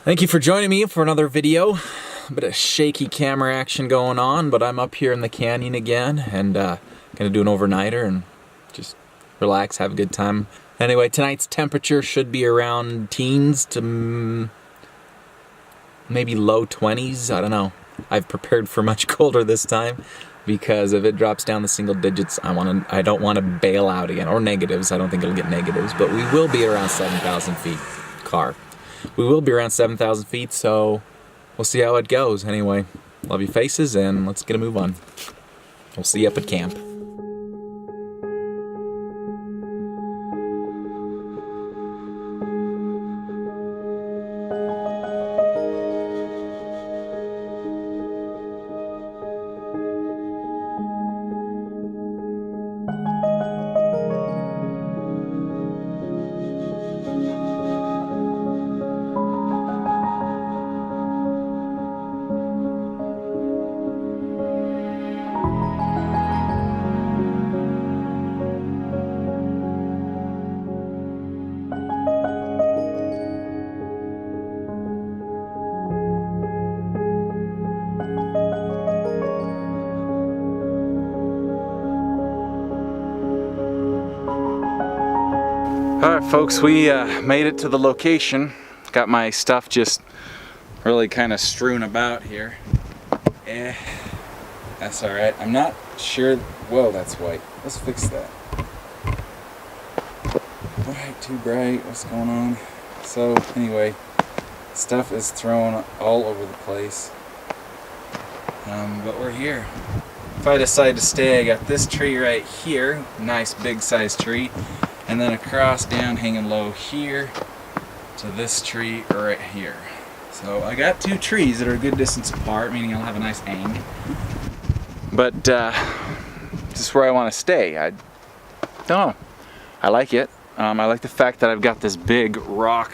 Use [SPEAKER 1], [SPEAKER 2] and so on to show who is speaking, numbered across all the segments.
[SPEAKER 1] Thank you for joining me for another video. A bit of shaky camera action going on, but I'm up here in the canyon again and gonna do an overnighter and just relax, have a good time. Anyway, tonight's temperature should be around teens to maybe low 20s. I don't know. I've prepared for much colder this time because if it drops down the single digits, I don't want to bail out again, or negatives. I don't think it'll get negatives, but we will be around 7,000 feet. We will be around 7,000 feet, so we'll see how it goes. Anyway, love your faces, and let's get a move on. We'll see you up at camp. Alright folks, we made it to the location. Got my stuff just really kind of strewn about here. That's alright. I'm not sure. Whoa, that's white. Let's fix that. Alright, too bright. What's going on? So anyway, stuff is thrown all over the place. But we're here. If I decide to stay, I got this tree right here. Nice big size tree. And then across down, hanging low here to this tree right here. So I got two trees that are a good distance apart, meaning I'll have a nice hang. But this is where I want to stay. I don't know. I like it. I like the fact that I've got this big rock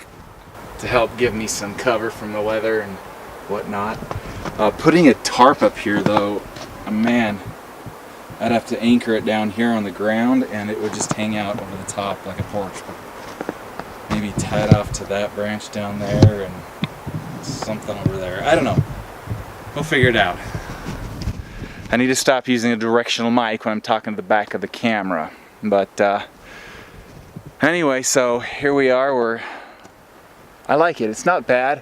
[SPEAKER 1] to help give me some cover from the weather and whatnot. Putting a tarp up here though, man, I'd have to anchor it down here on the ground and it would just hang out over the top like a porch. Maybe tied off to that branch down there and something over there. I don't know. We'll figure it out. I need to stop using a directional mic when I'm talking to the back of the camera. But anyway, so here we are. I like it. It's not bad.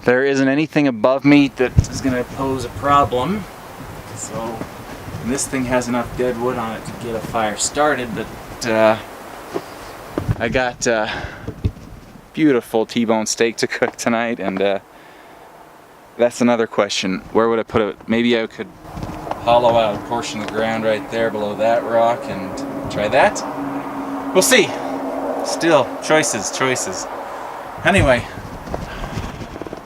[SPEAKER 1] There isn't anything above me that is going to pose a problem. So this thing has enough dead wood on it to get a fire started, but I got beautiful T-bone steak to cook tonight, and that's another question. Where would I put it? Maybe I could hollow out a portion of the ground right there below that rock and try that. We'll see. Still, choices. Anyway,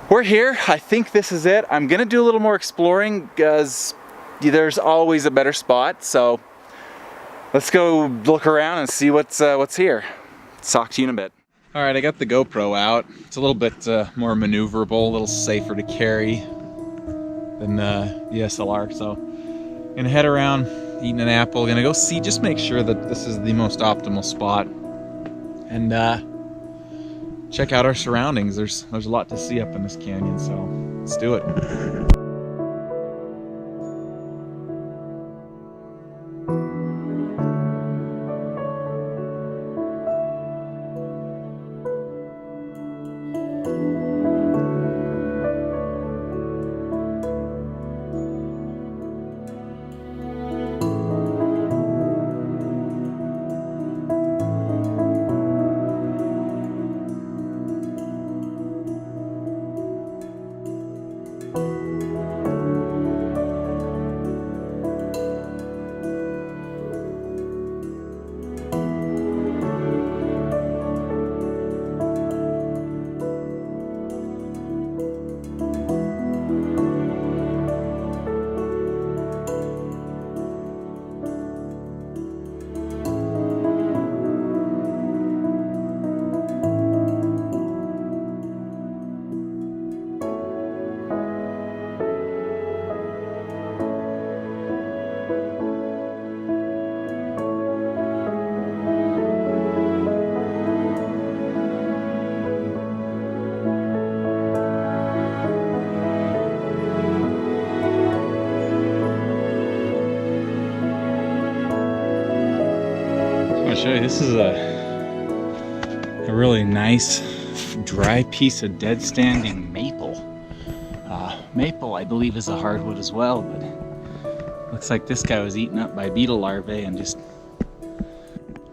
[SPEAKER 1] we're here. I think this is it. I'm gonna do a little more exploring because there's always a better spot, so let's go look around and see what's here. Talk to you in a bit. Alright, I got the GoPro out. It's a little bit more maneuverable, a little safer to carry than the DSLR, so gonna head around, eating an apple, gonna go see, just make sure that this is the most optimal spot, and check out our surroundings. There's a lot to see up in this canyon, so let's do it. show you. This is a really nice dry piece of dead standing maple. Maple, I believe, is a hardwood as well, but looks like this guy was eaten up by beetle larvae and just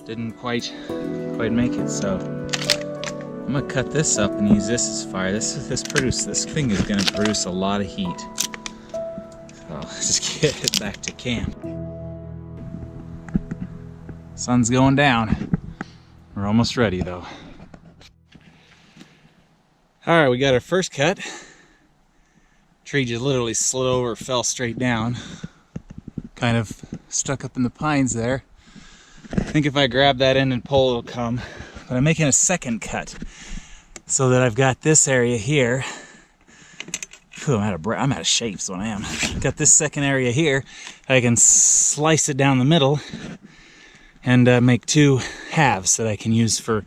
[SPEAKER 1] didn't quite make it. So I'm gonna cut this up and use this as fire. This thing is gonna produce a lot of heat. So let's just get it back to camp. Sun's going down. We're almost ready though. All right, we got our first cut. Tree just literally slid over, fell straight down. Kind of stuck up in the pines there. I think if I grab that end and pull, it'll come. But I'm making a second cut so that I've got this area here. Whew, I'm out of shape, so I am. Got this second area here. I can slice it down the middle and make two halves that I can use for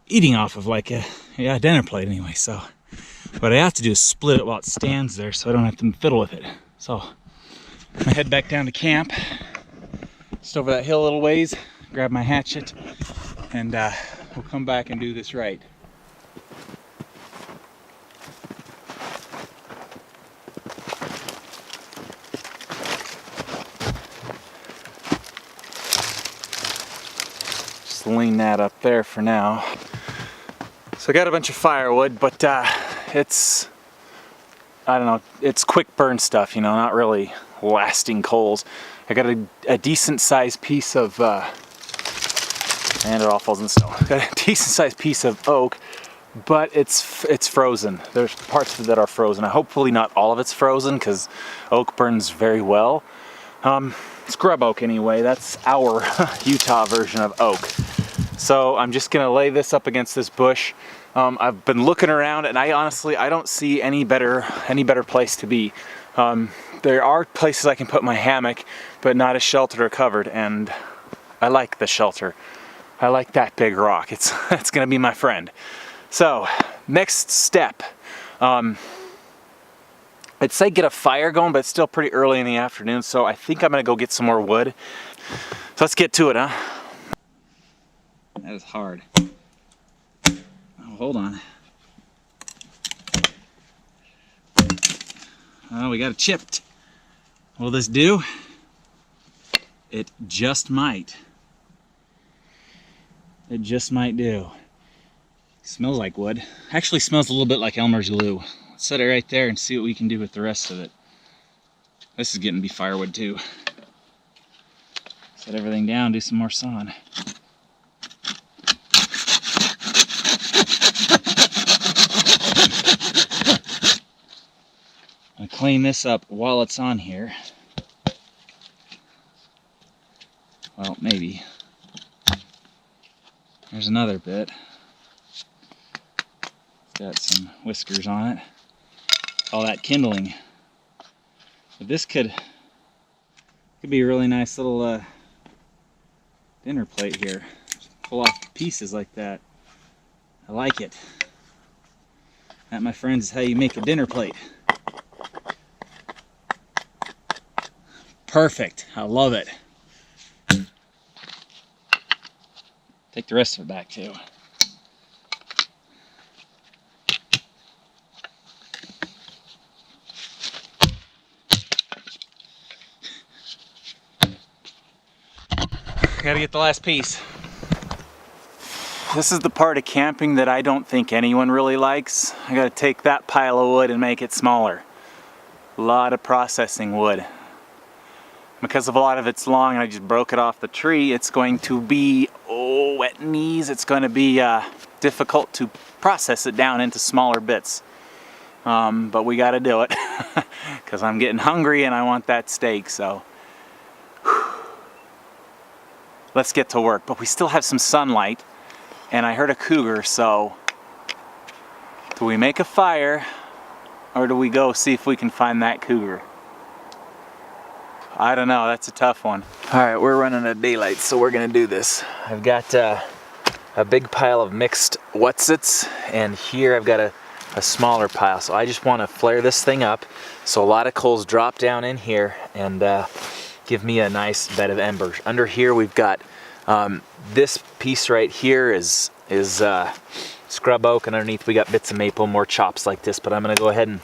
[SPEAKER 1] eating off of, like a dinner plate anyway. So what I have to do is split it while it stands there so I don't have to fiddle with it. So I'm gonna head back down to camp, just over that hill a little ways, grab my hatchet, and we'll come back and do this right. Just lean that up there for now. So I got a bunch of firewood, but it's, I don't know, it's quick burn stuff, you know, not really lasting coals. I got a decent sized piece of, and it all falls in the snow. Got a decent sized piece of oak, but it's frozen. There's parts of it that are frozen. Hopefully not all of it's frozen, because oak burns very well. Scrub oak anyway, that's our Utah version of oak. So I'm just gonna lay this up against this bush. I've been looking around, and I honestly don't see any better place to be. There are places I can put my hammock, but not as sheltered or covered, and I like the shelter. I like that big rock. It's gonna be my friend. So next step, I'd say get a fire going, but it's still pretty early in the afternoon, so I think I'm gonna go get some more wood. So let's get to it, huh? That is hard. Oh, hold on. Oh, we got it chipped. Will this do? It just might. It just might do. Smells like wood. Actually smells a little bit like Elmer's glue. Let's set it right there and see what we can do with the rest of it. This is getting to be firewood too. Set everything down, do some more sawing. I'm gonna clean this up while it's on here. Well, maybe. There's another bit. It's got some whiskers on it. All that kindling. But this could be a really nice little dinner plate here. Just pull off pieces like that. I like it. That, my friends, is how you make a dinner plate. Perfect. I love it. Take the rest of it back too. Gotta get the last piece. This is the part of camping that I don't think anyone really likes. I gotta take that pile of wood and make it smaller. A lot of processing wood. Because of a lot of it's long and I just broke it off the tree, it's going to be, wet knees. It's going to be difficult to process it down into smaller bits. But we got to do it because I'm getting hungry and I want that steak, so let's get to work. But we still have some sunlight and I heard a cougar, so do we make a fire or do we go see if we can find that cougar? I don't know, that's a tough one. All right, we're running out of daylight, so we're gonna do this. I've got a big pile of mixed Wutzits, and here I've got a smaller pile. So I just wanna flare this thing up so a lot of coals drop down in here and give me a nice bed of embers. Under here we've got
[SPEAKER 2] This piece right here is scrub oak, and underneath we got bits of maple, more chops like this. But I'm gonna go ahead and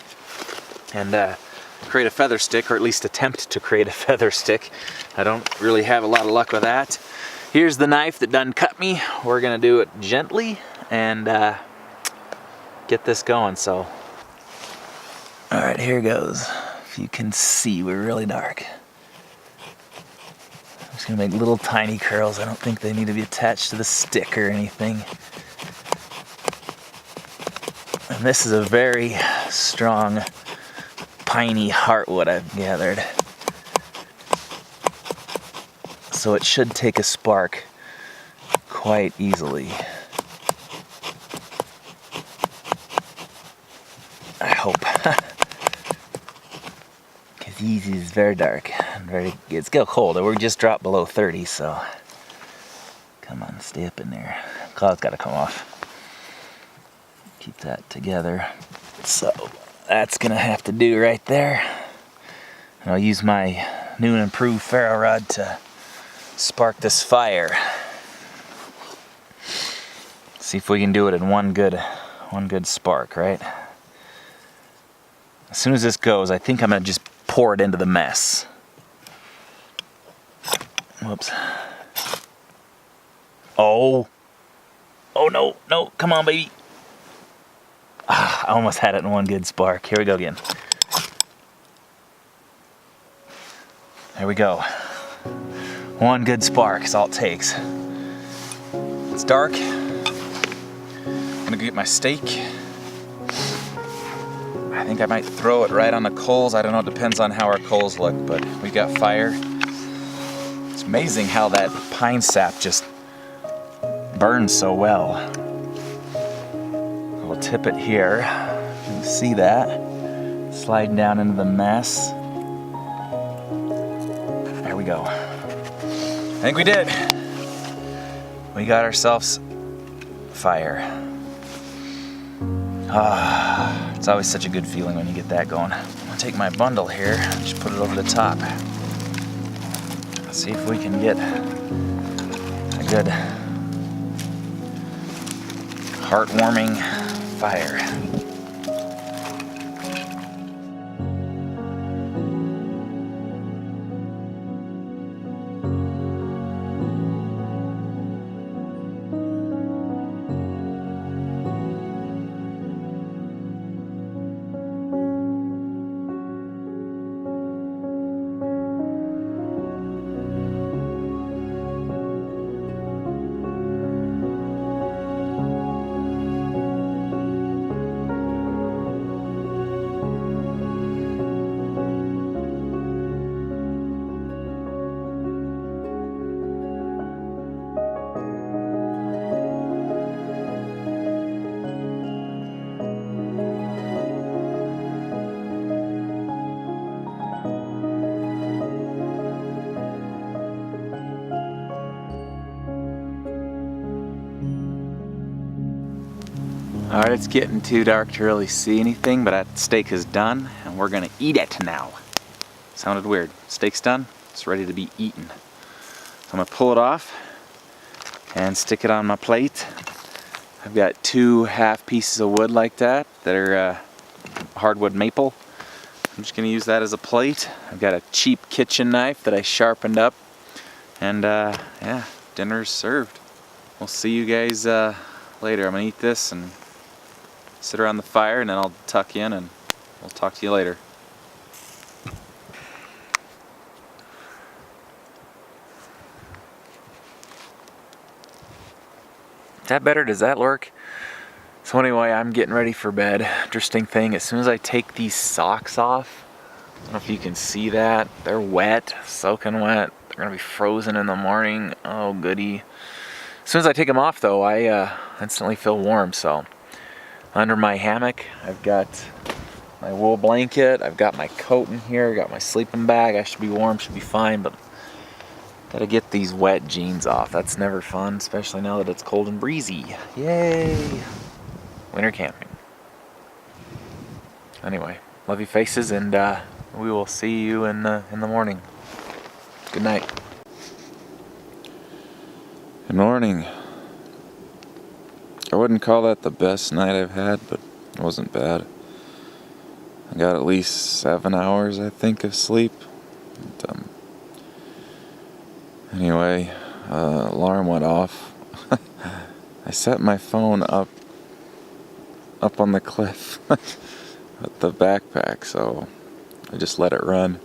[SPEAKER 2] create a feather stick, or at least attempt to create a feather stick. I don't really have a lot of luck with that. Here's the knife that done cut me. We're gonna do it gently and get this going. So, all right, here goes. If you can see, we're really dark. I'm just gonna make little tiny curls. I don't think they need to be attached to the stick or anything. And this is a very strong piney heartwood I've gathered. So it should take a spark quite easily. I hope. Because this is very dark and it's still cold. We just dropped below 30, so come on, stay up in there. Cloud's got to come off. Keep that together. So that's gonna have to do right there. And I'll use my new and improved ferro rod to spark this fire. See if we can do it in one good spark, right? As soon as this goes, I think I'm gonna just pour it into the mess. Whoops. Oh no, come on, baby. I almost had it in one good spark. Here we go again. There we go. One good spark is all it takes. It's dark. I'm gonna get my steak. I think I might throw it right on the coals. I don't know, it depends on how our coals look, but we got fire. It's amazing how that pine sap just burns so well. We'll tip it here. You can see that. Sliding down into the mess. There we go. I think we did. We got ourselves fire. It's always such a good feeling when you get that going. I'm gonna take my bundle here, just put it over the top. Let's see if we can get a good heartwarming fire. Alright, it's getting too dark to really see anything, but that steak is done, and we're gonna eat it now. Sounded weird. Steak's done, it's ready to be eaten. So I'm gonna pull it off and stick it on my plate. I've got 2 half pieces of wood like that are hardwood maple. I'm just gonna use that as a plate. I've got a cheap kitchen knife that I sharpened up, and yeah, dinner's served. We'll see you guys later. I'm gonna eat this and sit around the fire, and then I'll tuck in and we'll talk to you later. Is that better? Does that work? So anyway, I'm getting ready for bed. Interesting thing, as soon as I take these socks off, I don't know if you can see that, they're wet, soaking wet. They're gonna be frozen in the morning. Oh goody. As soon as I take them off though, I instantly feel warm. So under my hammock, I've got my wool blanket, I've got my coat in here, I've got my sleeping bag. I should be warm, should be fine, but gotta get these wet jeans off. That's never fun, especially now that it's cold and breezy. Yay! Winter camping. Anyway, love you faces, and we will see you in the morning. Good night. Good morning. I wouldn't call that the best night I've had, but it wasn't bad. I got at least 7 hours, I think, of sleep. And, anyway, alarm went off. I set my phone up on the cliff with the backpack, so I just let it run.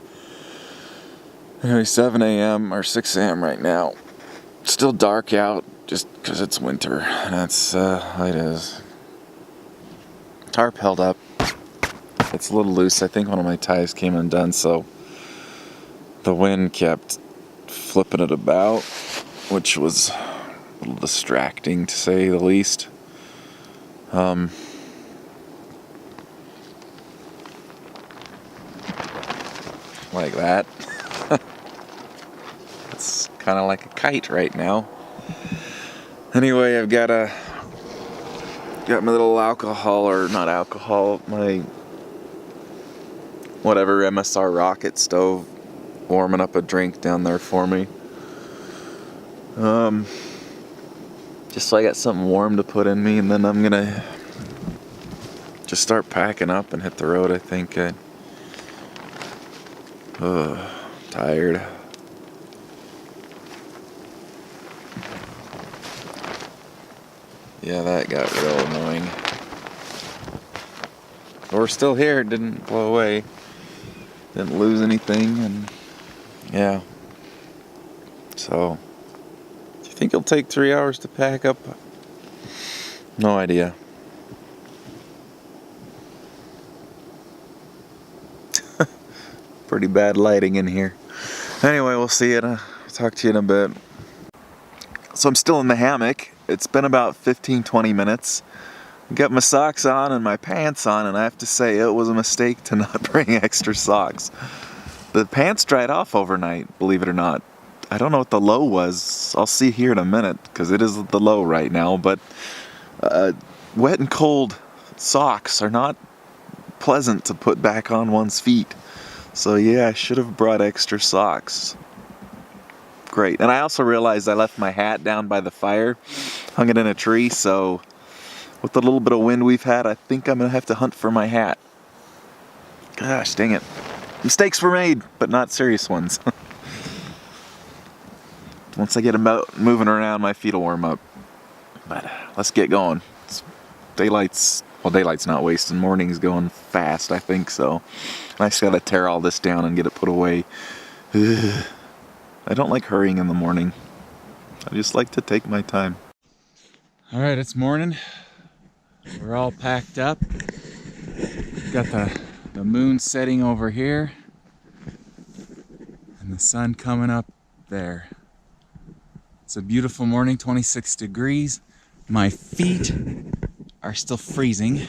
[SPEAKER 2] Anyway, 7 a.m. or 6 a.m. right now. Still dark out, just because it's winter. That's how it is. Tarp held up. It's a little loose. I think one of my ties came undone, so the wind kept flipping it about, which was a little distracting, to say the least. Like that. It's kind of like a kite right now. Anyway, I've got my little alcohol, or not alcohol, my whatever MSR rocket stove warming up a drink down there for me. Just so I got something warm to put in me, and then I'm gonna just start packing up and hit the road, I think. Tired. Yeah, that got real annoying. We're still here, it didn't blow away. Didn't lose anything, and yeah. So, do you think it'll take 3 hours to pack up? No idea. Pretty bad lighting in here. Anyway, we'll see you. I'll talk to you in a bit. So I'm still in the hammock. It's been about 15-20 minutes. Got my socks on and my pants on, and I have to say it was a mistake to not bring extra socks. The pants dried off overnight, believe it or not. I don't know what the low was. I'll see here in a minute, because it is the low right now, but wet and cold socks are not pleasant to put back on one's feet. So yeah, I should have brought extra socks. Great. And I also realized I left my hat down by the fire, hung it in a tree, so with the little bit of wind we've had, I think I'm going to have to hunt for my hat. Gosh, dang it. Mistakes were made, but not serious ones. Once I get about moving around, my feet will warm up. But let's get going. Daylight's not wasting. Morning's going fast, I think so. I just gotta tear all this down and get it put away. Ugh. I don't like hurrying in the morning. I just like to take my time. Alright, it's morning. We're all packed up. Got the moon setting over here. And the sun coming up there. It's a beautiful morning, 26 degrees. My feet are still freezing.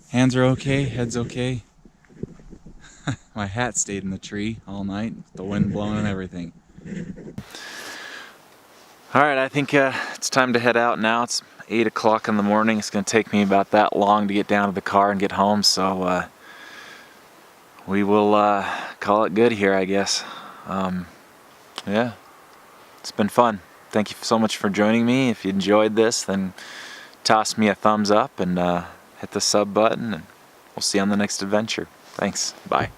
[SPEAKER 2] Hands are okay, head's okay. My hat stayed in the tree all night, the wind blowing and everything. Alright, I think it's time to head out now. It's 8 o'clock in the morning. It's going to take me about that long to get down to the car and get home, so we will call it good here, I guess. Yeah, it's been fun. Thank you so much for joining me. If you enjoyed this, then toss me a thumbs up and hit the sub button, and we'll see you on the next adventure. Thanks. Bye.